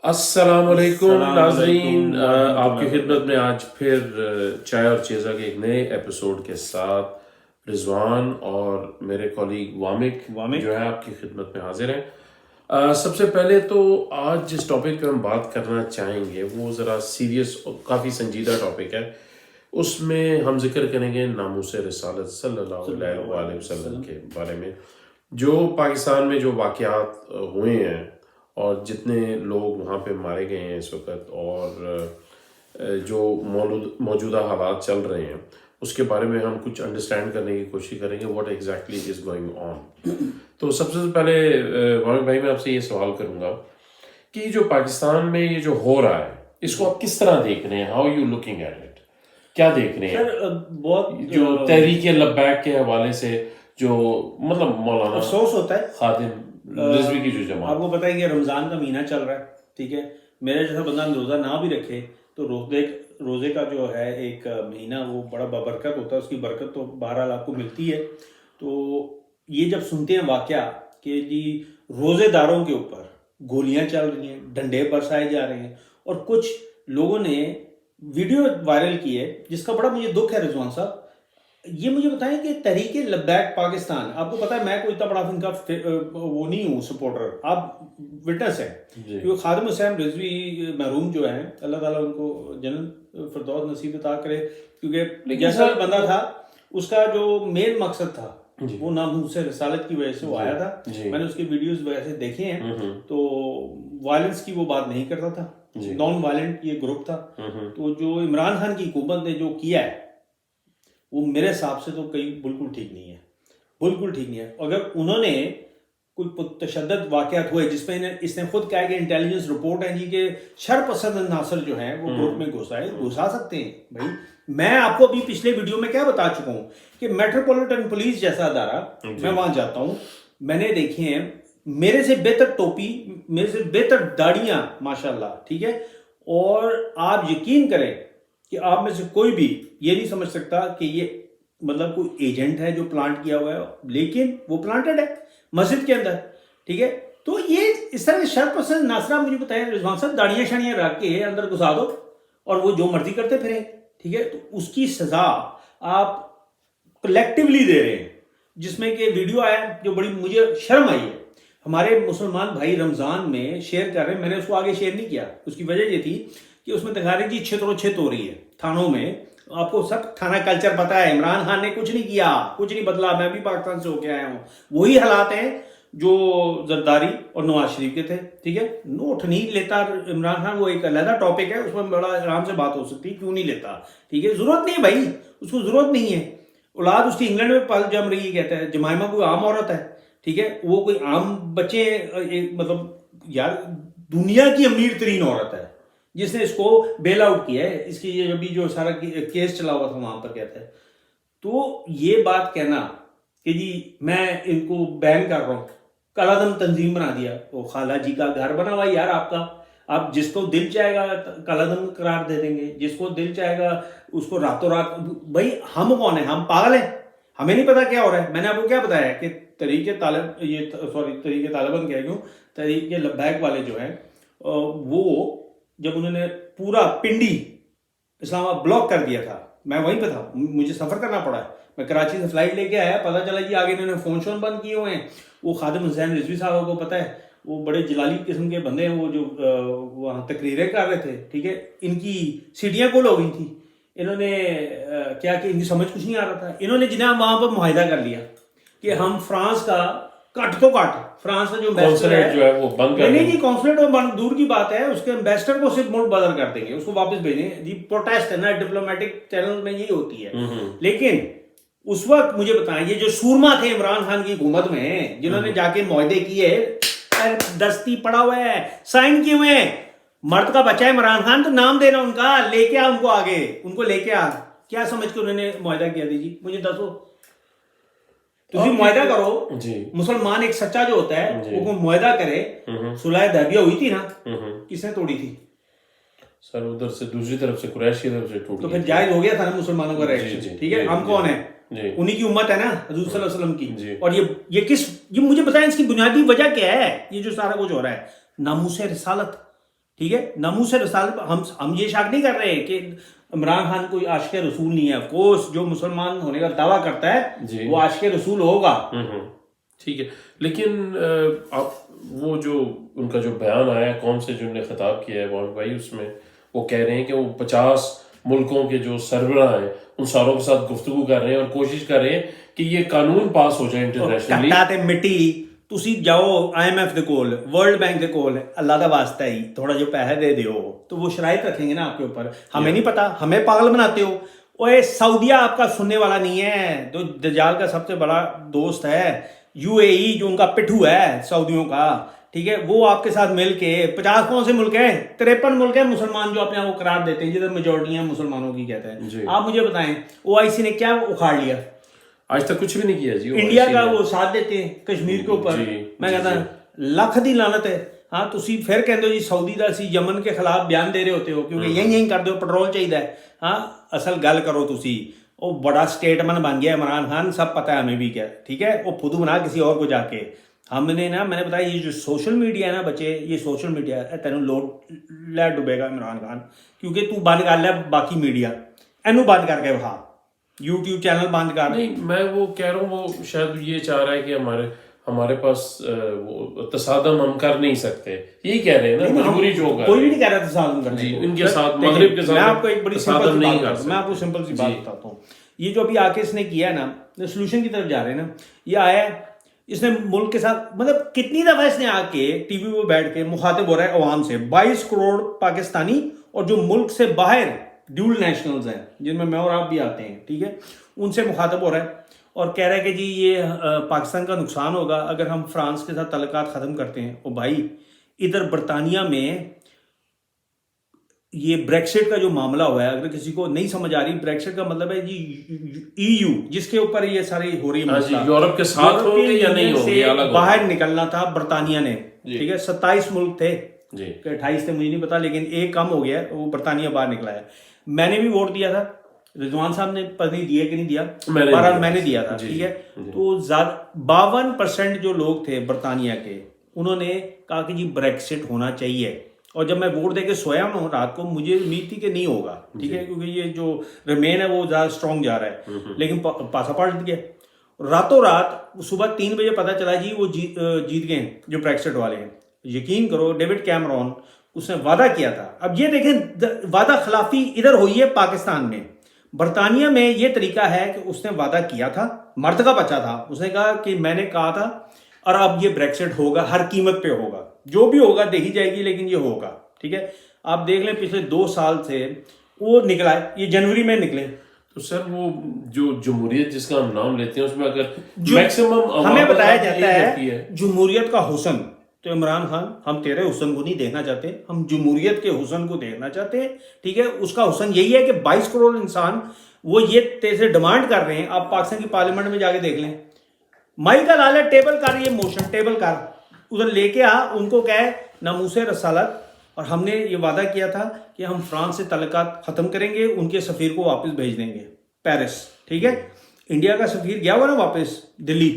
السلام علیکم السلام ناظرین، علیکم ورحمۃ آپ کی اللہ خدمت میں وبرکاتہ۔ آج پھر چائے اور چیزا کے ایک نئے ایپیسوڈ کے ساتھ رضوان اور میرے کولیگ وامک جو ہے آپ کی خدمت میں حاضر ہیں۔ سب سے پہلے تو آج جس ٹاپک پہ ہم بات کرنا چاہیں گے وہ ذرا سیریس اور کافی سنجیدہ ٹاپک ہے۔ اس میں ہم ذکر کریں گے ناموس رسالت صلی اللہ علیہ وآلہ وسلم کے بارے میں، جو پاکستان میں جو واقعات ہوئے ہیں اور جتنے لوگ وہاں پہ مارے گئے ہیں اس وقت، اور جو موجودہ حالات چل رہے ہیں اس کے بارے میں ہم کچھ انڈرسٹینڈ کرنے کی کوشش کریں گے what exactly is going on. تو سب سے پہلے وامک بھائی میں آپ سے یہ سوال کروں گا کہ جو پاکستان میں یہ جو ہو رہا ہے اس کو آپ کس طرح دیکھ رہے ہیں؟ How you looking at it? کیا دیکھ رہے ہیں بہت جو تحریک لبیک کے حوالے سے جو مطلب مولانا افسوس ہوتا ہے خادم رضوی کی جو جماعت، آپ کو پتہ ہے کہ رمضان کا مہینہ چل رہا ہے، ٹھیک ہے، میرا جیسا بندہ روزہ نہ بھی رکھے تو روزے کا جو ہے ایک مہینہ وہ بڑا بابرکت ہوتا ہے، اس کی برکت تو بہرحال آپ کو ملتی ہے۔ تو یہ جب سنتے ہیں واقعہ کہ جی روزے داروں کے اوپر گولیاں چل رہی ہیں، ڈنڈے برسائے جا رہے ہیں، اور کچھ لوگوں نے ویڈیو وائرل کی ہے جس کا بڑا مجھے دکھ ہے رضوان صاحب۔ یہ مجھے بتائیں کہ تحریک لبیک پاکستان، آپ کو پتا ہے میں کوئی اتنا بڑا ان کا وہ نہیں ہوں سپورٹر، آپ وٹنس ہیں کیونکہ خادم حسین رضوی مرحوم جو ہیں، اللہ تعالیٰ ان کو جنت فردوس نصیب عطا کرے، کیونکہ جیسا بندہ تھا اس کا جو مین مقصد تھا وہ ناموس رسالت کی وجہ سے وہ آیا تھا۔ میں نے اس کی ویڈیوز ویسے دیکھے ہیں تو وائلنس کی وہ بات نہیں کرتا تھا، نان وائلنٹ یہ گروپ تھا۔ تو جو عمران خان کی حکومت نے جو کیا ہے وہ میرے حساب سے تو کہیں بالکل ٹھیک نہیں ہے، بالکل ٹھیک نہیں ہے۔ اگر انہوں نے کوئی تشدد واقعات ہوئے جس میں اس نے خود کہا کہ انٹیلیجنس رپورٹ ہے جی کہ شر پسند عناصر جو ہیں وہ گروپ میں گھسا سکتے ہیں، بھائی میں آپ کو ابھی پچھلے ویڈیو میں کیا بتا چکا ہوں کہ میٹروپولیٹن پولیس جیسا ادارہ میں وہاں جاتا ہوں، میں نے دیکھے ہیں میرے سے بہتر ٹوپی، میرے سے بہتر داڑیاں ماشاءاللہ، ٹھیک ہے، اور آپ یقین کریں کہ آپ میں سے کوئی بھی یہ نہیں سمجھ سکتا کہ یہ مطلب کوئی ایجنٹ ہے جو پلانٹ کیا ہوا ہے، لیکن وہ پلانٹڈ ہے مسجد کے اندر، ٹھیک ہے۔ تو یہ اس طرح کے شر پسند ناصرہ مجھے بتائیں رضوان صاحب، داڑیاں شاڑیاں رکھ کے اندر گھسا دو اور وہ جو مرضی کرتے پھریں، ٹھیک ہے، تو اس کی سزا آپ کلیکٹیولی دے رہے ہیں، جس میں کہ ویڈیو آیا جو بڑی مجھے شرم آئی ہے، ہمارے مسلمان بھائی رمضان میں شیئر کر رہے ہیں، میں نے اس کو آگے شیئر نہیں کیا، اس کی وجہ یہ تھی کہ اس میں دکھا رہی جی چھتر و چھت ہو رہی ہے تھانوں میں۔ آپ کو سب تھانہ کلچر پتا ہے، عمران خان نے کچھ نہیں کیا، کچھ نہیں بدلا، میں بھی پاکستان سے ہو کے آیا ہوں، وہی حالات ہیں جو زرداری اور نواز شریف کے تھے، ٹھیک ہے۔ نوٹ نہیں لیتا عمران خان، وہ ایک علیحدہ ٹاپک ہے، اس میں بڑا آرام سے بات ہو سکتی ہے کیوں نہیں لیتا، ٹھیک ہے، ضرورت نہیں ہے بھائی، اس کو ضرورت نہیں ہے، اولاد اس کی انگلینڈ میں پل جم رہی ہے، کہتا ہے جمائمہ کوئی عام عورت ہے، ٹھیک ہے، وہ کوئی عام بچے مطلب یار دنیا کی امیر ترین عورت ہے جس نے اس کو بیل آؤٹ کیا ہے، اس کی یہ ابھی جو سارا کیس چلا ہوا تھا وہاں پر کہتا ہے۔ تو یہ بات کہنا کہ جی میں ان کو بین کر رہا ہوں، کالعدم تنظیم بنا دیا، وہ خالہ جی کا گھر بنا ہوا یار آپ کا، آپ جس کو دل چاہے گا کالعدم قرار دے دیں گے، جس کو دل چاہے گا اس کو راتوں رات، بھائی ہم کون ہیں؟ ہم پاگل ہیں؟ ہمیں نہیں پتا کیا ہو رہا ہے؟ میں نے آپ کو کیا بتایا کہ تحریک طالبان کہہ گوں، تحریک لبیک والے جو ہیں وہ جب انہوں نے پورا پنڈی اسلام آباد بلاک کر دیا تھا، میں وہیں پہ تھا، مجھے سفر کرنا پڑا ہے، میں کراچی سے فلائٹ لے کے آیا، پتہ چلا جی آگے انہوں نے فون شون بند کیے ہوئے ہیں۔ وہ خادم حسین رضوی صاحب کو پتہ ہے، وہ بڑے جلالی قسم کے بندے ہیں، وہ جو وہاں تقریریں کر رہے تھے، ٹھیک ہے، ان کی سیٹیاں کھول ہو گئی تھیں، انہوں نے کیا کہ ان کی سمجھ کچھ نہیں آ رہا تھا، انہوں نے جناب وہاں پر معاہدہ کر لیا کہ ہم فرانس کا کٹ تو کٹ، فرانس کا جو کونسلیٹ جو ہے وہ بند کر نہیں جی، کونسلیٹ دور کی بات ہے، اس کے امبیسڈر کو صرف ملک بدل کر دیں گے، اس کو واپس بھیجیں جی، پروٹیسٹ ہے نا، ڈپلومیٹک چینل میں یہی ہوتی ہے۔ لیکن اس وقت مجھے بتائیں، یہ جو سورما تھے عمران خان کی حکومت میں جنہوں نے جا کے معاہدے کیے، دستی پڑا ہوا ہے، سائن کیے ہوئے ہیں، مرد کا بچہ ہے عمران خان، تو نام دینا ان کا، لے کے آ ان کو آگے، ان کو لے کے آ، کیا سمجھ کے انہوں نے معاہدہ کیا تھی جی مجھے دسو؟ تسی معاہدہ کرو، مسلمان ایک سچا جو ہوتا ہے وہ کوئی معاہدہ کرے، صلح حدیبیہ ہوئی تھی نا، کس نے توڑی تھی؟ سر ادھر سے دوسری طرف سے قریش کی طرف سے ٹوٹ تو پھر جائز ہو گیا تھا نا مسلمانوں کا ریئیکشن، ٹھیک ہے، ہم کون ہیں؟ انہی کی امت ہے نا، حضور صلی اللہ علیہ وسلم کی، اور یہ مجھے بتائیں اس کی بنیادی وجہ کیا ہے؟ یہ جو سارا کچھ ہو رہا ہے ناموس رسالت، ٹھیک ہے. ناموس رسالت ہم یہ شک نہیں کر رہے کہ عمران خان کوئی عاشق رسول نہیں ہے. آف کورس جو مسلمان ہونے کا دعویٰ کرتا ہے وہ عاشق رسول ہوگا. ٹھیک ہے, لیکن وہ جو ان کا جو بیان آیا قوم سے جو نے خطاب کیا ہے وان بھائی, اس میں وہ کہہ رہے ہیں کہ وہ 50 ملکوں کے جو سربراہ ہیں ان ساروں کے ساتھ گفتگو کر رہے ہیں اور کوشش کر رہے ہیں کہ یہ قانون پاس ہو جائے انٹرنیشنلی. تے مٹی تسی جاؤ IMF دے کول, ورلڈ بینک دے کول, اللہ دا واسطہ ہی تھوڑا جو پیسے دے دیو, تو وہ شرائط رکھیں گے نا آپ کے اوپر. ہمیں نہیں پتا, ہمیں پاگل بناتے ہو. اوے سعودیہ آپ کا سننے والا نہیں ہے, تو دجال کا سب سے بڑا دوست ہے. UAE جو ان کا پٹھو ہے سعودیوں کا, ٹھیک ہے, وہ آپ کے ساتھ مل کے 50 کون سے ملک ہیں, 53 ملک ہیں مسلمان جو اپنے آپ کو قرار دیتے ہیں جدھر میجورٹی ہیں مسلمانوں کی کہتے ہیں. آپ مجھے بتائیں OIC نے کیا اکھاڑ لیا؟ آج تک کچھ بھی نہیں کیا جی. انڈیا کا وہ ساتھ دیتے ہیں کشمیر کے اوپر. میں کہتا ہوں لکھ دی لعنت ہے. ہاں تسی پھر کہندے ہو جی سعودی دا سی یمن کے خلاف بیان دے رہے ہوتے ہو کیونکہ یہیں کر دو, پیٹرول چاہیے ہے. ہاں اصل گل کرو تسی, وہ بڑا اسٹیٹمنٹ بن گیا عمران خان, سب پتہ ہے ہمیں بھی کیا, ٹھیک ہے, وہ خود بنا کسی اور کو جا کے. ہم نے نا, میں نے بتایا یہ جو سوشل میڈیا ہے نا بچے, یہ سوشل میڈیا تینوں لوڈ لے ڈبے گا عمران خان, کیونکہ تو بند کر لے باقی میڈیا, اینو بند کر کے وہاں YouTube چینل بند کر. نہیں میں وہ کہہ رہا ہوں, وہ شاید یہ چاہ رہا ہے کہ ہمارے پاس وہ تصادم ہم کر نہیں سکتے, یہی کہہ رہے ہیں نا, مجبوری جو ہوگا. کوئی بھی نہیں کہہ رہا تصادم کرنے کو ان کے ساتھ, مغرب کے ساتھ. میں آپ کو ایک بڑی تصادم نہیں کر سکتے. میں آپ کو سمپل سی بات بتاتا ہوں. یہ جو ابھی آ کے اس نے کیا ہے نا, سولوشن کی طرف جا رہے ہیں نا, یہ آیا ہے اس نے ملک کے ساتھ, مطلب کتنی دفعہ اس نے آ کے ٹی وی پہ بیٹھ کے مخاطب ہو رہا ہے عوام سے. 22 کروڑ پاکستانی اور جو ملک سے باہر ڈیول نیشنلز ہیں جن میں اور آپ بھی آتے ہیں, ٹھیک ہے, ان سے مخاطب ہو رہا ہے اور کہہ رہا ہے کہ جی یہ پاکستان کا نقصان ہوگا اگر ہم فرانس کے ساتھ تعلقات ختم کرتے ہیں. او بھائی ادھر برطانیہ میں یہ بریکسٹ کا جو معاملہ ہوا ہے, اگر کسی کو نہیں سمجھ آ رہی, بریکسٹ کا مطلب ہے جی EU جس کے اوپر یہ ساری ہو رہی ہے, یورپ کے ساتھ ہوں گے یا نہیں ہوں گے, باہر نکلنا تھا برطانیہ نے, ٹھیک ہے, 27 ملک تھے, 28 تھے مجھے نہیں پتا, لیکن ایک کم ہو گیا, وہ برطانیہ باہر نکلا ہے. میں نے بھی ووٹ دیا تھا, رضوان صاحب نے پتہ نہیں دیا کہ نہیں دیا, بہرحال میں نے دیا تھا, ٹھیک ہے. تو 52% جو لوگ تھے برطانیہ کے, انہوں نے کہا کہ جی بریکسٹ ہونا چاہیے. اور جب میں ووٹ دے کے سویا ہوں رات کو, مجھے امید تھی کہ نہیں ہوگا, ٹھیک ہے, کیونکہ یہ جو ریمین ہے وہ زیادہ اسٹرانگ جا رہا ہے, لیکن پاسا پلٹ گیا. راتوں رات صبح 3 بجے پتہ چلا جی وہ جیت گئے جو بریکسٹ والے ہیں. یقین کرو ڈیوڈ کیمرون اس نے وعدہ کیا تھا. اب یہ دیکھیں وعدہ خلافی ادھر ہوئی ہے پاکستان میں. برطانیہ میں یہ طریقہ ہے کہ اس نے وعدہ کیا تھا, مرد کا بچہ تھا, اس نے کہا کہ میں نے کہا تھا اور اب یہ بریکسٹ ہوگا, ہر قیمت پہ ہوگا, جو بھی ہوگا دیکھی جائے گی لیکن یہ ہوگا, ٹھیک ہے. آپ دیکھ لیں پچھلے 2 سال سے وہ نکلا ہے, یہ جنوری میں نکلے. تو سر وہ جو جمہوریت جس کا ہم نام لیتے ہیں اس میں اگر میکسیمم ہمیں بتایا جاتا ہے جمہوریت کا حسن, تو عمران خان ہم تیرے حسن کو نہیں دیکھنا چاہتے, ہم جمہوریت کے حسن کو دیکھنا چاہتے ہیں, ٹھیک ہے. اس کا حسن یہی ہے کہ 22 کروڑ انسان وہ یہ تیرے سے ڈیمانڈ کر رہے ہیں. آپ پاکستان کی پارلیمنٹ میں جا کے دیکھ لیں, مائی کا لال ہے, ٹیبل کر, یہ موشن ٹیبل کر, ادھر لے کے آ, ان کو کہے ناموس رسالت, اور ہم نے یہ وعدہ کیا تھا کہ ہم فرانس سے تعلقات ختم کریں گے, ان کے سفیر کو واپس بھیج دیں گے پیرس, ٹھیک ہے. انڈیا کا سفیر گیا ہوا نا واپس دلی,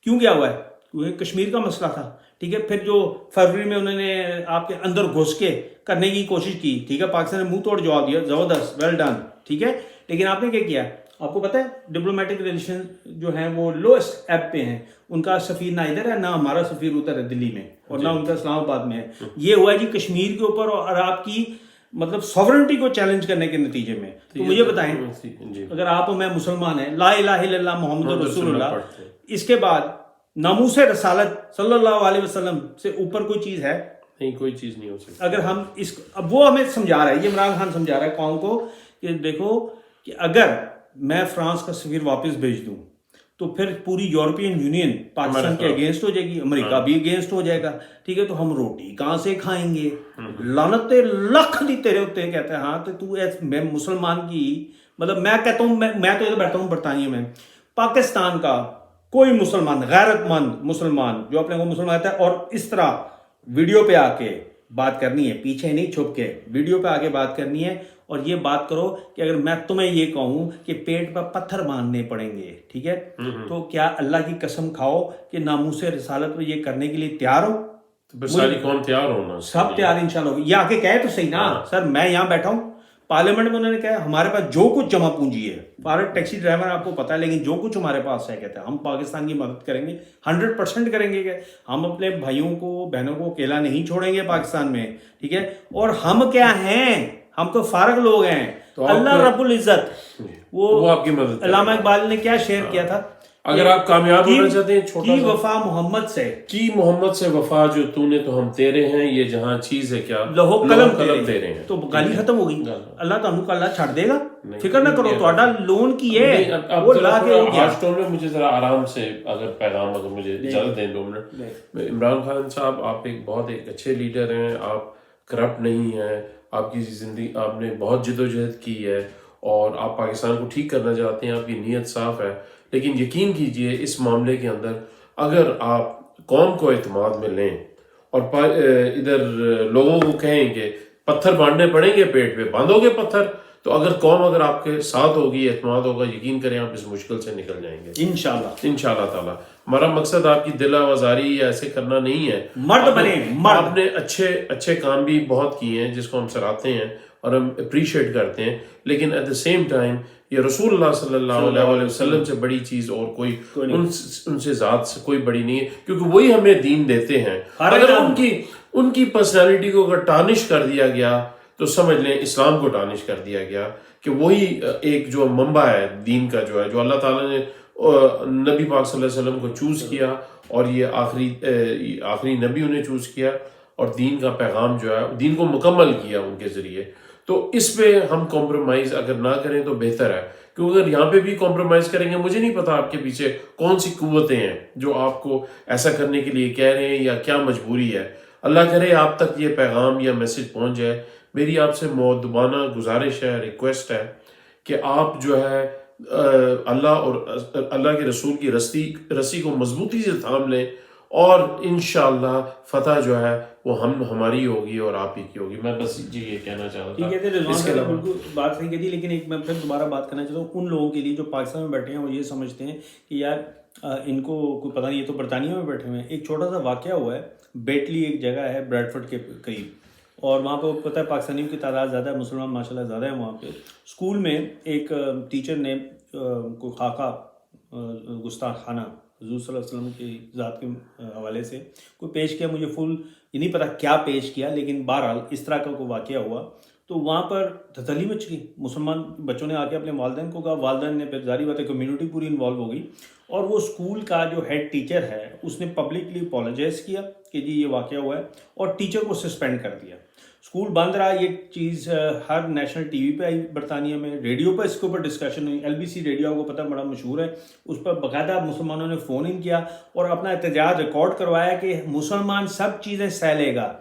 کیوں گیا ہوا ہے؟ کیونکہ کشمیر کا مسئلہ تھا, ٹھیک ہے. پھر جو فروری میں انہوں نے آپ کے اندر گھس کے کرنے کی کوشش کی, ٹھیک ہے, پاکستان نے منہ توڑ جواب دیا, زبردست, ویل ڈن, ٹھیک ہے. لیکن آپ نے کیا کیا؟ آپ کو پتہ ہے ڈپلومیٹک ریلیشن جو ہیں وہ لوسٹ ایپ پہ ہیں, ان کا سفیر نہ ادھر ہے, نہ ہمارا سفیر ادھر ہے دلی میں, اور نہ ان کا اسلام آباد میں ہے. یہ ہوا ہے جی کشمیر کے اوپر اور آپ کی مطلب سوورنٹی کو چیلنج کرنے کے نتیجے میں. تو مجھے بتائیں, اگر آپ میں مسلمان ہیں, لا الہ الا اللہ محمد رسول اللہ, اس کے بعد ناموس رسالت صلی اللہ علیہ وسلم سے اوپر کوئی چیز ہے؟ نہیں, کوئی چیز نہیں ہو سکتی. اگر ہم اس, اب وہ ہمیں سمجھا رہا ہے, یہ عمران خان سمجھا رہا ہے قوم کو کہ دیکھو کہ اگر میں فرانس کا سفیر واپس بھیج دوں تو پھر پوری یورپین یونین پاکستان کے اگینسٹ ہو جائے گی, امریکہ بھی اگینسٹ ہو جائے گا, ٹھیک ہے. تو ہم روٹی کہاں سے کھائیں گے؟ لعنت لکھ دی تیرے ہوتے. کہتے ہیں ہاں تو میں مسلمان کی, مطلب میں کہتا ہوں, میں تو ادھر بیٹھا ہوں برطانیہ میں, پاکستان کا کوئی مسلمان, غیرت مند مسلمان جو اپنے کو مسلمان کہتا ہے, اور اس طرح ویڈیو پہ آ کے بات کرنی ہے, پیچھے نہیں چھپ کے, ویڈیو پہ آ کے بات کرنی ہے, اور یہ بات کرو کہ اگر میں تمہیں یہ کہوں کہ پیٹ پر پتھر باندھنے پڑیں گے, ٹھیک ہے, تو کیا اللہ کی قسم کھاؤ کہ ناموس رسالت میں یہ کرنے کے لیے تیار ہو؟ تو ساری قوم تیار ہونا, سب تیار انشاءاللہ. یہ آ کے کہے تو صحیح نا سر, میں یہاں بیٹھا ہوں پارلیمنٹ میں, انہوں نے کہا ہمارے پاس جو کچھ جمع پونجی ہے, سارے ٹیکسی ڈرائیور آپ کو پتا ہے, لیکن جو کچھ ہمارے پاس ہے کہتے ہیں ہم پاکستان کی مدد کریں گے 100% کریں گے, کہ ہم اپنے بھائیوں کو بہنوں کو اکیلا نہیں چھوڑیں گے پاکستان میں, ٹھیک ہے. اور ہم کیا ہیں, ہم تو فارغ لوگ ہیں. اللہ رب العزت وہ آپ کی مدد, علامہ اقبال نے کیا شعر کیا تھا, اگر آپ کامیاب ہونا چاہتے ہیں, چھوٹا کی وفا محمد سے, کی محمد سے وفا جو تو نے تو ہم تیرے ہیں, یہ جہاں چیز ہے کیا لہو قلم تیرے ہیں. تو گالی ختم ہو گئی. اللہ تعالیٰ کو اللہ چھڑ دے گا, فکر نہ کرو, تہاڈا لون کی ہے وہ لا کے ہو گیا. آج میں مجھے ذرا آرام سے اگر پیغام اگر مجھے اجازت دیں 2 منٹ. عمران خان صاحب, آپ ایک بہت ایک اچھے لیڈر ہیں, آپ کرپٹ نہیں ہیں, آپ کی زندگی آپ نے بہت جدوجہد کی ہے اور آپ پاکستان کو ٹھیک کرنا چاہتے ہیں, آپ کی نیت صاف ہے. لیکن یقین کیجئے اس معاملے کے اندر اگر آپ قوم کو اعتماد میں لیں اور ادھر لوگوں کو کہیں کہ پتھر باندھنے پڑیں گے پیٹ پہ, باندھو گے پتھر, تو اگر قوم اگر آپ کے ساتھ ہوگی, اعتماد ہوگا, یقین کریں آپ اس مشکل سے نکل جائیں گے انشاءاللہ تعالی. ہمارا مقصد آپ کی دل آوازاری یا ایسے کرنا نہیں ہے, مرد بنے. آپ نے اچھے کام بھی بہت کیے ہیں جس کو ہم سراہتے ہیں اور ہم اپریشیٹ کرتے ہیں, لیکن ایٹ دا سیم ٹائم یہ رسول اللہ صلی اللہ علیہ وسلم سے بڑی چیز اور کوئی ان سے ذات سے کوئی بڑی نہیں ہے, کیونکہ وہی ہمیں دین دیتے ہیں. اگر ان کی پرسنالٹی کو اگر ٹارنش کر دیا گیا تو سمجھ لیں اسلام کو ٹارنش کر دیا گیا, کہ وہی ایک جو منبع ہے دین کا جو ہے, جو اللہ تعالیٰ نے نبی پاک صلی اللہ علیہ وسلم کو چوز کیا اور یہ آخری نبی انہیں چوز کیا اور دین کا پیغام جو ہے دین کو مکمل کیا ان کے ذریعے. تو اس پہ ہم کمپرومائز اگر نہ کریں تو بہتر ہے, کیونکہ اگر یہاں پہ بھی کمپرومائز کریں گے, مجھے نہیں پتا آپ کے پیچھے کون سی قوتیں ہیں جو آپ کو ایسا کرنے کے لیے کہہ رہے ہیں یا کیا مجبوری ہے. اللہ کرے آپ تک یہ پیغام یا میسج پہنچ جائے. میری آپ سے مؤدبانہ گزارش ہے, ریکویسٹ ہے کہ آپ جو ہے اللہ اور اللہ کے رسول کی رسی کو مضبوطی سے تھام لیں, اور انشاءاللہ فتح جو ہے وہ ہماری ہوگی اور آپ ہی کی ہوگی. میں بس یہ کہنا چاہتا تھا. ٹھیک ہے, رضوان صاحب بالکل بات صحیح کہی, لیکن ایک میں پھر دوبارہ بات کرنا چاہتا ہوں ان لوگوں کے لیے جو پاکستان میں بیٹھے ہیں, وہ یہ سمجھتے ہیں کہ یار ان کو کوئی پتہ نہیں, یہ تو برطانیہ میں بیٹھے ہوئے ہیں. ایک چھوٹا سا واقعہ ہوا ہے, بیٹلی ایک جگہ ہے بریڈفورڈ کے قریب, اور وہاں پہ پتہ ہے پاکستانیوں کی تعداد زیادہ ہے, مسلمان ماشاءاللہ زیادہ ہیں وہاں پہ. اسکول میں ایک ٹیچر نے کوئی خاکہ گستاخانہ حضور صلی اللہ علیہ وسلم کی ذات کے حوالے سے کوئی پیش کیا, مجھے فل یہ نہیں پتا کیا پیش کیا, لیکن بہرحال اس طرح کا کوئی واقعہ ہوا. تو وہاں پر دھتلی مچ گئی, مسلمان بچوں نے آ کے اپنے والدین کو کہا, والدین نے پھر ظاہری بات ہے کمیونٹی پوری انوالو ہو گئی, اور وہ اسکول کا جو ہیڈ ٹیچر ہے اس نے پبلکلی اپولوجائز کیا کہ جی یہ واقعہ ہوا ہے, اور ٹیچر کو سسپینڈ کر دیا. اسکول بند رہا. یہ چیز ہر نیشنل ٹی وی پہ آئی برطانیہ میں, ریڈیو پہ اس کے اوپر ڈسکشن ہوئی. LBC ریڈیو آپ کو پتہ بڑا مشہور ہے, اس پر باقاعدہ مسلمانوں نے فون ان کیا اور اپنا احتجاج ریکارڈ کروایا کہ مسلمان سب چیزیں سہ لے گا,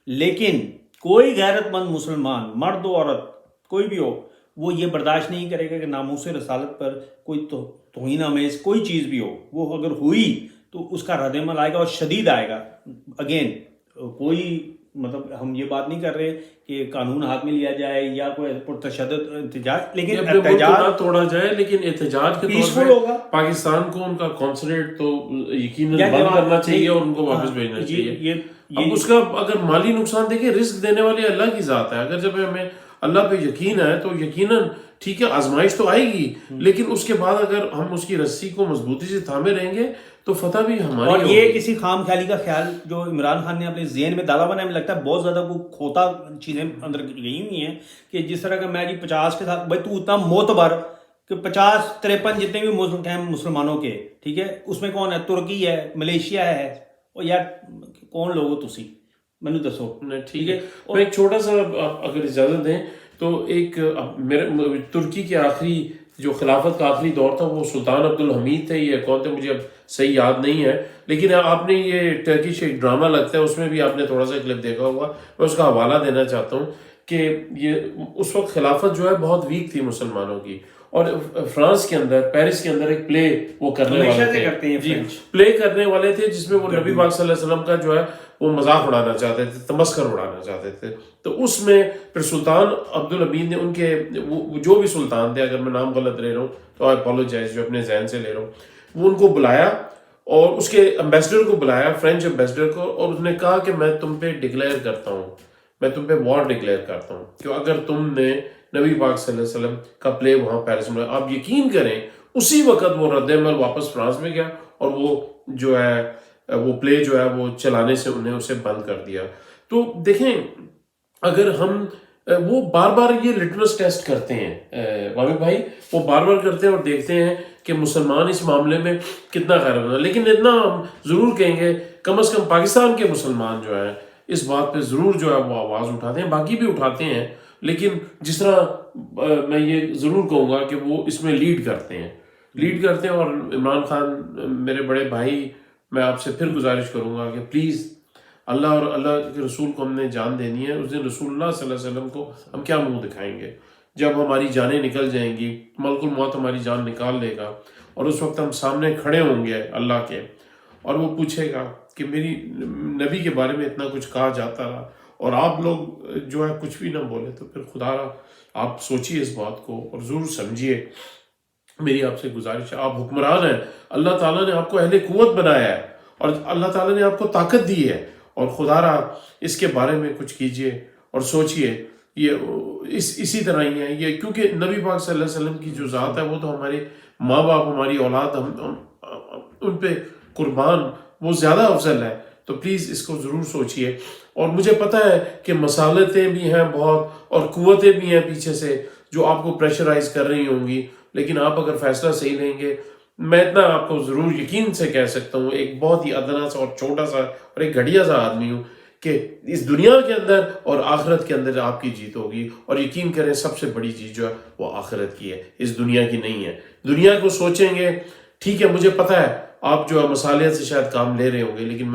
لیکن کوئی غیرت مند مسلمان مرد و عورت کوئی بھی ہو وہ یہ برداشت نہیں کرے گا کہ ناموس رسالت پر کوئی توہین آمیز کوئی چیز بھی ہو, وہ اگر ہوئی تو اس کا رد عمل آئے گا اور شدید آئے گا. اگین کوئی مطلب ہم یہ بات نہیں کر رہے کہ قانون ہاتھ میں لیا جائے یا کوئی پرتشدد احتجاج, لیکن احتجاج نہ توڑا جائے, لیکن احتجاج کے طور پہ پاکستان کو ان کا کانسولیٹ تو یقیناً بند کرنا چاہیے اور ان کو واپس بھیجنا چاہیے. اب اس کا اگر مالی نقصان دیکھیں, رزق دینے والے اللہ کی ذات ہے. اگر جب ہمیں اللہ پہ یقین ہے تو یقیناً ٹھیک ہے آزمائش تو آئے گی, لیکن اس کے بعد اگر ہم اس کی رسی کو مضبوطی سے تھامے رہیں گے تو فتح بھی ہماری. اور یہ کسی خام خیالی کا خیال جو عمران خان نے اپنے ذہن میں ڈالا ہوا ہے, ہمیں لگتا ہے بہت زیادہ کوئی کھوتا چیزیں اندر گئی ہوئی ہیں کہ جس طرح کا میں جی 50 کے ساتھ, بھائی تو اتنا معتبر کہ 50-53 جتنے بھی ملک ہیں مسلمانوں کے, ٹھیک ہے, اس میں کون ہے, ترکی ہے, ملیشیا ہے, اور یار کون لوگ ہو تسی میں نے دسو. ٹھیک ہے, اور ایک چھوٹا سا اگر اجازت دیں تو ایک میرے ترکی کے آخری جو خلافت کا آخری دور تھا وہ سلطان عبدالحمید تھے, یہ کون تھے مجھے اب صحیح یاد نہیں ہے, لیکن آپ نے یہ ٹرکش ایک ڈرامہ لگتا ہے, اس میں بھی آپ نے تھوڑا سا کلپ دیکھا ہوگا, میں اس کا حوالہ دینا چاہتا ہوں کہ یہ اس وقت خلافت جو ہے بہت ویک تھی مسلمانوں کی, اور فرانس کے اندر پیرس کے اندر ایک پلے وہ کرنے والے تھے, جی پلے کرنے والے تھے جس میں وہ نبی پاک صلی اللہ علیہ وسلم کا جو ہے وہ مذاق اڑانا چاہتے تھے, تمسخر اڑانا چاہتے تھے. تو اس میں پھر سلطان عبدالحمید نے ان کے جو بھی سلطان تھے, اگر میں نام غلط لے رہا ہوں تو اپولوجائز, جو اپنے ذہن سے لے رہا ہوں, وہ ان کو بلایا اور اس کے امبیسڈر کو بلایا، فرینچ امبیسڈر کو، اور اس نے کہا کہ میں تم پہ ڈکلیئر کرتا ہوں، میں تم پہ وار ڈکلیئر کرتا ہوں کہ اگر تم نے نبی پاک صلی اللہ علیہ وسلم کا پلے وہاں پیرس میں، آپ یقین کریں اسی وقت وہ رد عمل واپس فرانس میں گیا اور وہ جو ہے وہ پلے جو ہے وہ چلانے سے انہیں اسے بند کر دیا۔ تو دیکھیں اگر ہم وہ بار بار یہ لٹمس ٹیسٹ کرتے ہیں واقع بھائی، وہ بار بار کرتے ہیں اور دیکھتے ہیں کہ مسلمان اس معاملے میں کتنا غیرت ہے، لیکن اتنا ہم ضرور کہیں گے کم از کم پاکستان کے مسلمان جو ہیں اس بات پہ ضرور جو ہے وہ آواز اٹھاتے ہیں، باقی بھی اٹھاتے ہیں، لیکن جس طرح میں یہ ضرور کہوں گا کہ وہ اس میں لیڈ کرتے ہیں۔ اور عمران خان میرے بڑے بھائی، میں آپ سے پھر گزارش کروں گا کہ پلیز اللہ اور اللہ کے رسول کو ہم نے جان دینی ہے، اس دن رسول اللہ صلی اللہ علیہ وسلم کو ہم کیا منہ دکھائیں گے جب ہماری جانیں نکل جائیں گی، ملک الموت ہماری جان نکال لے گا، اور اس وقت ہم سامنے کھڑے ہوں گے اللہ کے، اور وہ پوچھے گا کہ میری نبی کے بارے میں اتنا کچھ کہا جاتا رہا اور آپ لوگ جو ہے کچھ بھی نہ بولے، تو پھر خدا را آپ سوچیے اس بات کو اور ضرور سمجھیے۔ میری آپ سے گزارش ہے، آپ حکمران ہیں، اللہ تعالیٰ نے آپ کو اہل قوت بنایا ہے اور اللہ تعالیٰ نے آپ کو طاقت دی ہے، اور خدا را اس کے بارے میں کچھ کیجئے اور سوچئے۔ یہ اسی طرح ہی ہے یہ، کیونکہ نبی پاک صلی اللہ علیہ وسلم کی جو ذات ہے وہ تو ہمارے ماں باپ، ہماری اولاد، ہم ان پہ قربان وہ زیادہ افضل ہے، تو پلیز اس کو ضرور سوچئے۔ اور مجھے پتہ ہے کہ مصالحتیں بھی ہیں بہت اور قوتیں بھی ہیں پیچھے سے جو آپ کو پریشرائز کر رہی ہوں گی، لیکن آپ اگر فیصلہ صحیح لیں گے، میں اتنا آپ کو ضرور یقین سے کہہ سکتا ہوں، ایک بہت ہی ادنا سا اور چھوٹا سا اور ایک گھٹیا سا آدمی ہوں، کہ اس دنیا کے اندر اور آخرت کے اندر آپ کی جیت ہوگی۔ اور یقین کریں سب سے بڑی چیز جو ہے وہ آخرت کی ہے، اس دنیا کی نہیں ہے۔ دنیا کو سوچیں گے، ٹھیک ہے مجھے پتہ ہے آپ جو ہے مصالحت سے شاید کام لے رہے ہوں گے، لیکن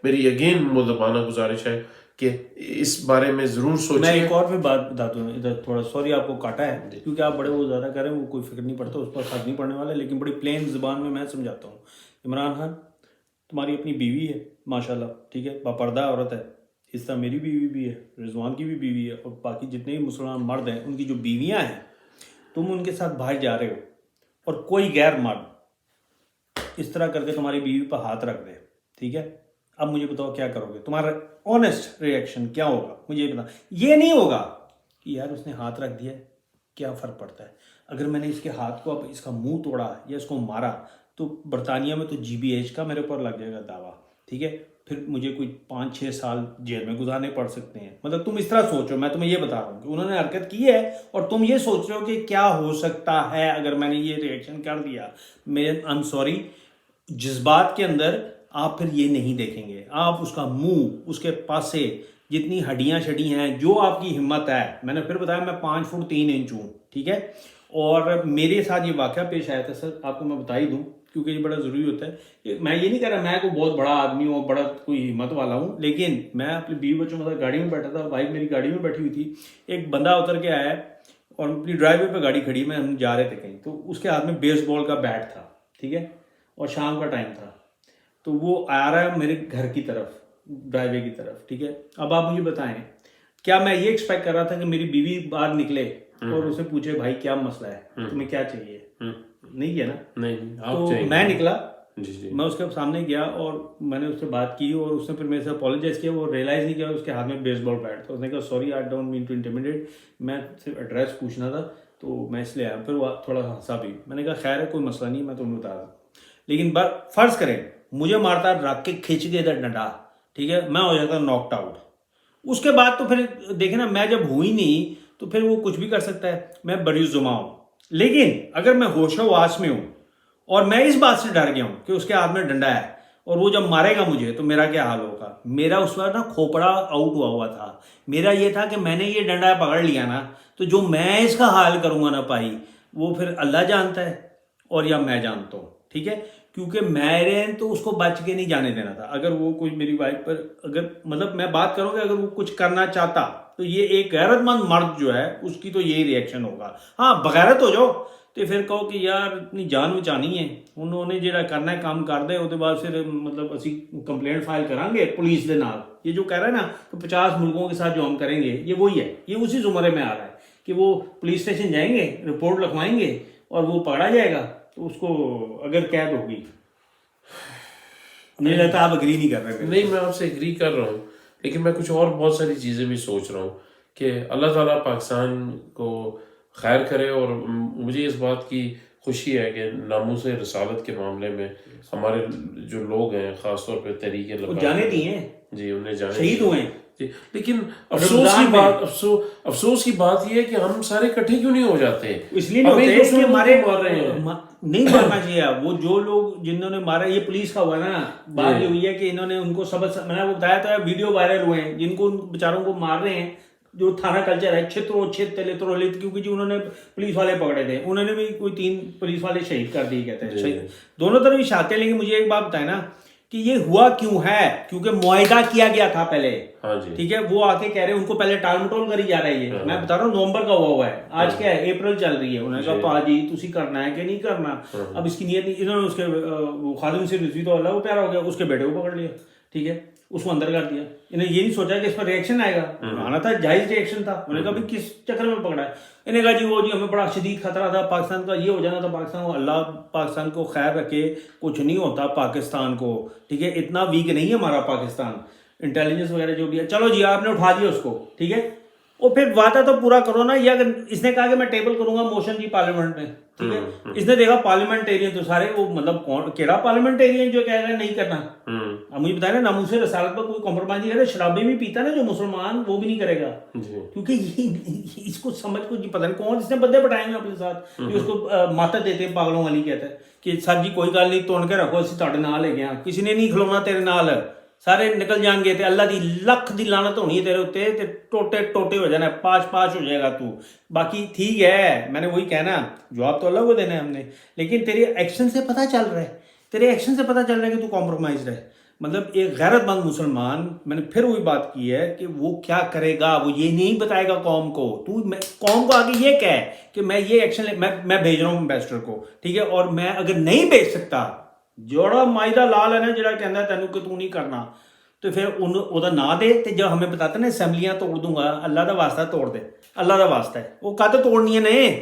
میری اگین مدبانہ گزارش ہے کہ اس بارے میں ضرور سوچیں۔ میں ایک اور بھی بات بتاتا ہوں، ادھر تھوڑا سوری آپ کو کاٹا ہے کیونکہ آپ بڑے وہ زیادہ کر رہے ہیں، وہ کوئی فکر نہیں پڑتا، اس پر فرق نہیں پڑنے والا، لیکن بڑی پلین زبان میں سمجھاتا ہوں۔ عمران خان، تمہاری اپنی بیوی ہے ماشاءاللہ، ٹھیک ہے، باپردہ عورت ہے، اس طرح میری بیوی بھی ہے، رضوان کی بھی بیوی ہے، اور باقی جتنے بھی مسلمان مرد ہیں ان کی جو بیویاں ہیں، تم ان کے ساتھ باہر جا رہے ہو اور کوئی غیر مرد اس طرح کر کے تمہاری بیوی پر ہاتھ رکھ دے، ٹھیک ہے، اب مجھے بتاؤ کیا کرو گے؟ تمہارا آنیسٹ ریئیکشن کیا ہوگا؟ مجھے یہ بتا۔ یہ نہیں ہوگا کہ یار اس نے ہاتھ رکھ دیا، کیا فرق پڑتا ہے؟ اگر میں نے اس کے ہاتھ کو، اب اس کا منہ توڑا یا اس کو مارا، تو برطانیہ میں تو GBH کا میرے اوپر لگ جائے گا دعویٰ، ٹھیک ہے، پھر مجھے کوئی 5-6 سال جیل میں گزارنے پڑ سکتے ہیں۔ مطلب تم اس طرح سوچو، میں تمہیں یہ بتا رہا ہوں کہ انہوں نے حرکت کی ہے اور تم یہ سوچ رہے ہو کہ کیا ہو سکتا ہے اگر میں نے یہ ریئیکشن کر دیا۔ I'm sorry، جذبات کے اندر آپ پھر یہ نہیں دیکھیں گے، آپ اس کا منہ، اس کے پاس سے جتنی ہڈیاں شڈی ہیں، جو آپ کی ہمت ہے، میں نے پھر بتایا میں 5 فٹ 3 انچ ہوں، ٹھیک ہے، اور میرے ساتھ یہ واقعہ پیش آیا تھا سر، آپ کو میں بتا ہی دوں کیونکہ یہ بڑا ضروری ہوتا ہے کہ میں یہ نہیں کہہ رہا میں کوئی بہت بڑا آدمی ہوں، بڑا کوئی ہمت والا ہوں، لیکن میں اپنے بیوی بچوں کے ساتھ گاڑی میں بیٹھا تھا، وائف میری گاڑی میں بیٹھی ہوئی تھی، ایک بندہ اتر کے آیا اور اپنی ڈرائیو وے پہ گاڑی کھڑی میں، ہم جا رہے تھے کہیں، تو اس کے ہاتھ میں بیس بال کا بیٹ تھا، ٹھیک ہے، اور شام کا ٹائم تھا، تو وہ آ رہا ہے میرے گھر کی طرف، ڈرائیو وے کی طرف، ٹھیک ہے۔ اب آپ مجھے بتائیں کیا میں یہ ایکسپیکٹ کر رہا تھا کہ میری بیوی باہر نکلے اور اسے پوچھے بھائی کیا مسئلہ ہے، تمہیں کیا چاہیے؟ نہیں کیا نا، تو میں نکلا، میں اس کے سامنے گیا اور میں نے اس سے بات کی اور اس نے پھر میرے سے اپولوجائز کیا، وہ ریئلائز نہیں کیا اس کے ہاتھ میں بیس بال بیٹ تھا، اس نے کہا sorry I don't mean to intimidate, میں صرف ایڈریس پوچھنا تھا تو میں اس لیے آیا، پھر وہ تھوڑا ہنسا بھی، میں نے کہا خیر ہے کوئی مسئلہ نہیں، میں تمہیں بتا رہا ہوں، لیکن فرض کریں مجھے مارتا رکھ کے کھینچ کے ادھر ڈنڈا، ٹھیک ہے، میں ہو جاتا ناکڈ آؤٹ، اس کے بعد تو پھر دیکھیں نا، میں جب ہوئی نہیں تو پھر وہ کچھ بھی کر سکتا ہے، میں بری زما ہوں، لیکن اگر میں ہوش و واس میں ہوں اور میں اس بات سے ڈر گیا ہوں کہ اس کے ہاتھ میں ڈنڈا ہے اور وہ جب مارے گا مجھے تو میرا کیا حال ہوگا؟ میرا اس وقت نا کھوپڑا آؤٹ ہوا تھا، میرا یہ تھا کہ میں نے یہ ڈنڈا پکڑ لیا نا تو جو میں اس کا حال کروں گا نا بھائی، وہ پھر اللہ جانتا ہے اور یا میں جانتا ہوں، ٹھیک ہے، کیونکہ میں تو اس کو بچ کے نہیں جانے دینا تھا۔ اگر وہ کوئی میری وائف پر اگر مطلب میں بات کروں کہ اگر وہ کچھ کرنا چاہتا تو یہ ایک غیرت مند مرد جو ہے اس کی تو یہی ریئیکشن ہوگا۔ ہاں بغیرت ہو جاؤ تو پھر کہو کہ یار اپنی جان بچانی ہے، انہوں نے جہاں کرنا ہے کام کر دے، اس کے بعد پھر مطلب اسی کمپلینٹ فائل کریں گے پولیس کے نال، یہ جو کہہ رہا ہے نا کہ 50 ملکوں کے ساتھ جو ہم کریں گے، یہ وہی ہے، یہ اسی زمرے میں آ رہا ہے کہ وہ پولیس اسٹیشن جائیں گے، رپورٹ لکھوائیں گے اور وہ پکڑا جائے گا تو اس کو اگر قید ہوگی۔ مجھے لگتا ہے آپ اگری نہیں کر رہے. نہیں میں آپ سے اگری کر رہا ہوں لیکن میں کچھ اور بہت ساری چیزیں بھی سوچ رہا ہوں کہ اللہ تعالیٰ پاکستان کو خیر کرے. اور مجھے اس بات کی خوشی ہے کہ ناموس رسالت کے معاملے میں ہمارے جو لوگ ہیں خاص طور پہ تحریک لبنان جانے دیے ہیں جی انہیں جانے شہید ہوئے ہیں. جی لیکن افسوس کی بات یہ ہے کہ ہم سارے اکٹھے کیوں نہیں ہو جاتے. اس لیے نہیں ہوتے کہ ہمارے مار رہے ہیں. نہیں مارنا چاہیے. وہ جو لوگ جنہوں نے مارا یہ پولیس کا ہوا نا. بات یہ ہوئی ہے کہ انہوں نے ان کو سبق, میں نے بتایا تھا ویڈیو وائرل ہوئے ہیں جن کو بیچاروں کو مار رہے ہیں جو تھانہ کلچر ہے کیونکہ جو انہوں نے پولیس والے پکڑے تھے انہوں نے بھی کوئی 3 پولیس والے شہید کر دیے کہتے ہیں. دونوں طرف اشاعتیں. لیکن مجھے ایک بات بتائیں نا کہ یہ ہوا کیوں ہے, کیونکہ معاہدہ کیا گیا تھا پہلے, ٹھیک ہے. وہ آ کے کہہ رہے ہیں ان کو پہلے ٹال مٹول کری جا رہی ہے. میں بتا رہا ہوں نومبر کا ہوا ہے, آج کیا ہے اپریل چل رہی ہے. انہوں نے کہا پا جی تسی کرنا ہے کہ نہیں کرنا. اب اس کی نیت نہیں. انہوں نے اس کے خادم سے رضوی تو اللہ کو پیارا ہو گیا, اس کے بیٹے کو پکڑ لیا, ٹھیک ہے, اس کو اندر کر دیا. انہیں یہ نہیں سوچا کہ اس پر ریئیکشن آئے گا. آنا تھا, جائز ریئیکشن تھا. انہوں نے کہا بھی کس چکر میں پکڑا ہے. انہیں کہا جی وہ جی ہمیں بڑا شدید خطرہ تھا پاکستان کا, یہ ہو جانا تھا پاکستان کو. اللہ پاکستان کو خیر رکھے, کچھ نہیں ہوتا پاکستان کو, ٹھیک ہے. اتنا ویک نہیں ہے ہمارا پاکستان, انٹیلیجنس وغیرہ جو بھی ہے. چلو جی آپ نے اٹھا دیا اس کو, ٹھیک ہے. اور پھر وعدہ تو پورا کرو نا. یہ اگر اس نے کہا کہ میں ٹیبل کروں گا موشن جی پارلیمنٹ میں, ٹھیک ہے. اس نے دیکھا پارلیمنٹیرین تو سارے وہ مطلب کون کیڑا پارلیمنٹیرین جو کہہ رہا ہے نہیں کرنا. اب مجھے بتائیں نا ناموس رسالت پر کوئی کمپرومائز نہیں کرے. شرابی بھی پیتا نا جو مسلمان, وہ بھی نہیں کرے گا, کیونکہ اس کو سمجھ کو پتہ نہیں کون اس نے بندے بٹھائے ہیں اپنے ساتھ جو اس کو ماتت دیتے ہیں, پاگلوں والی کہتا ہے کہ سر جی کوئی گل نہیں توڑ کے رکھو اسی تہاڈے نال ہے گیا. کسی نے نہیں کھلونا تیرے نال, سارے نکل جان گے. اللہ دی لکھ دی لعنت ہونی ہے تیرے اوتے, تے ٹوٹے ہو جانا, پاش ہو جائے گا تو. باقی ٹھیک ہے, میں نے وہی کہنا, جواب تو اللہ کو دینا ہے ہم نے, لیکن تیرے ایکشن سے پتہ چل رہا ہے, تیرے ایکشن سے پتہ چل رہا ہے کہ تو کمپرومائز رہے. مطلب ایک غیرت مند مسلمان, میں نے پھر وہی بات کی ہے کہ وہ کیا کرے گا, وہ یہ نہیں بتائے گا قوم کو. تو قوم کو آگے یہ کہے کہ میں یہ ایکشن میں بھیج رہا ہوں امبیسڈر کو, ٹھیک ہے. اور میں اگر نہیں بھیج سکتا, جوڑا معاہدہ لال ہے نا جڑا کہندا تینوں کہ تو نہیں کرنا, تو پھر او دا نا دے. تے جب ہمیں بتاتے نا اسمبلیاں توڑ دوں گا, اللہ دا واسطہ توڑ دے, اللہ دا واسطہ ہے. وہ کہتے توڑنی ہے نہیں,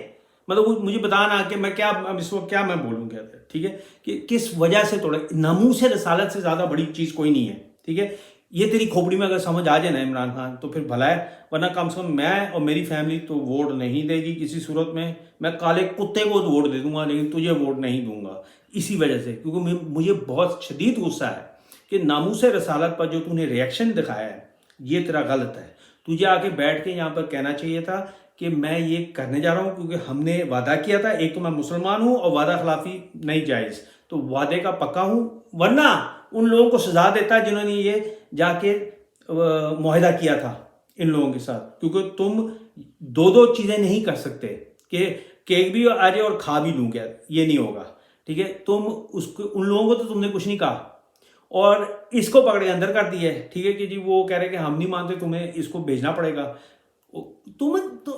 مطلب مجھے بتانا کہ میں کیا اس وقت کیا میں بولوں گا, ٹھیک ہے, کہ کس وجہ سے توڑے. ناموس رسالت سے زیادہ بڑی چیز کوئی نہیں ہے, ٹھیک ہے. یہ تیری کھوپڑی میں اگر سمجھ آ جائے نا عمران خان تو پھر بھلا ہے, ورنہ کم سے کم میں اور میری فیملی تو ووٹ نہیں دے گی کسی صورت میں. میں کالے کتے کو ووٹ دے دوں گا لیکن تجھے ووٹ نہیں دوں گا, اسی وجہ سے, کیونکہ مجھے بہت شدید غصہ ہے کہ ناموس رسالت پر جو تو نے ریئیکشن دکھایا ہے یہ تیرا غلط ہے. تجھے آ کے بیٹھ کے یہاں پر کہنا چاہیے تھا کہ میں یہ کرنے جا رہا ہوں کیونکہ ہم نے وعدہ کیا تھا. ایک تو میں مسلمان ہوں اور وعدہ خلافی نہیں جائز, تو وعدے کا پکا ہوں, ورنہ ان لوگوں کو سزا دیتا جنہوں نے یہ جا کے معاہدہ کیا تھا ان لوگوں کے ساتھ. کیونکہ تم دو چیزیں نہیں کر سکتے کہ کیک بھی آ جائے اور کھا بھی لوں گا, یہ نہیں ہوگا, ٹھیک ہے. تم ان لوگوں کو تو تم نے کچھ نہیں کہا اور اس کو پکڑ کے اندر کر دیا ہے, ٹھیک ہے, کہ جی وہ کہہ رہے کہ ہم نہیں مانتے, تمہیں اس کو بھیجنا پڑے گا.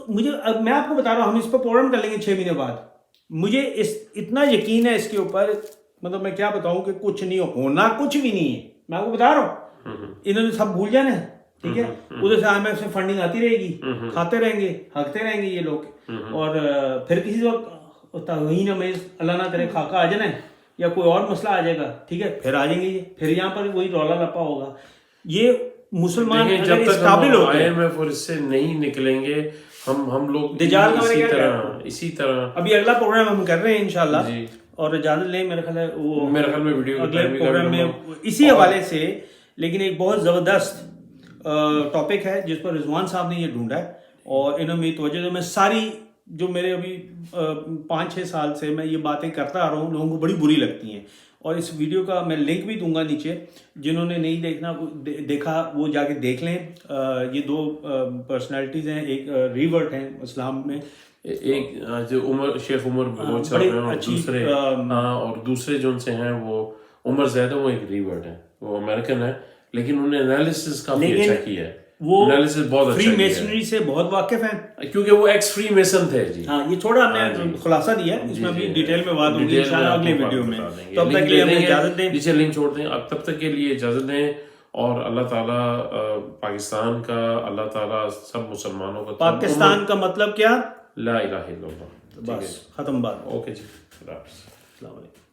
مجھے میں آپ کو بتا رہا ہوں, ہم اس پہ پروگرام کر لیں گے 6 مہینے بعد. مجھے اتنا یقین ہے اس کے اوپر, مطلب میں کیا بتاؤں کہ کچھ نہیں ہونا, کچھ بھی نہیں ہے. میں آپ کو بتا رہا ہوں, انہوں نے سب بھول جانا ہے, ٹھیک ہے. ادھر سے IMF سے فنڈنگ آتی رہے گی, کھاتے رہیں گے, ہنکتے رہیں گے یہ لوگ, اور پھر کسی وقت توہین میں اللہ نہ کرے خاکہ آ جانا ہے یا کوئی اور مسئلہ آ جائے گا, ٹھیک ہے, پھر آ جائیں گے یہ, پھر یہاں پر وہی رولا لپا ہوگا. یہ مسلمان جب تک ہم IMF اور اس سے نہیں نکلیں گے ہم لوگ اسی طرح. ابھی اگلا پروگرام ہم کر رہے ہیں انشاءاللہ, اور اجازت لیں, میرے خیال میں ویڈیو اگلے پروگرام میں اسی حوالے سے. لیکن ایک بہت زبردست ٹاپک ہے جس پر رضوان صاحب نے یہ ڈھونڈا ہے, اور انہوں نے توجہ دے. میں ساری جو میرے ابھی 5-6 سال سے میں یہ باتیں کرتا آ رہا ہوں, لوگوں کو بڑی بری لگتی ہیں, اور اس ویڈیو کا میں لنک بھی دوں گا نیچے, جنہوں نے نہیں دیکھا وہ جا کے دیکھ لیں. یہ 2 پرسنالٹیز ہیں, ایک ریورٹ ہیں اسلام میں, ایک شیخ عمر بلوچ صاحب ہیں, اور دوسرے جو ان سے ہیں وہ عمر زید, وہ ایک ریورٹ ہے, وہ امریکن ہے, لیکن انہوں نے انالیسس کافی اچھا کیا ہے. وہ فری میسنری سے بہت واقف ہیں کیونکہ وہ ایکس فری میسن تھے. جی ہاں, یہ چھوڑا ہم نے خلاصہ دیا ہے, اس میں بھی ڈیٹیل میں بات ہوگی انشاءاللہ اگلے ویڈیو میں. تب تک کے لیے ہمیں اجازت دیں, نیچے لنک چھوڑ دیں. اب تب تک کے لیے اجازت دیں, اور اللہ تعالیٰ پاکستان کا, اللہ تعالیٰ سب مسلمانوں کا. پاکستان کا مطلب کیا؟ لا الہ الا اللہ. بس ختم بات. اوکے جی, خدا حافظ. السلام علیکم.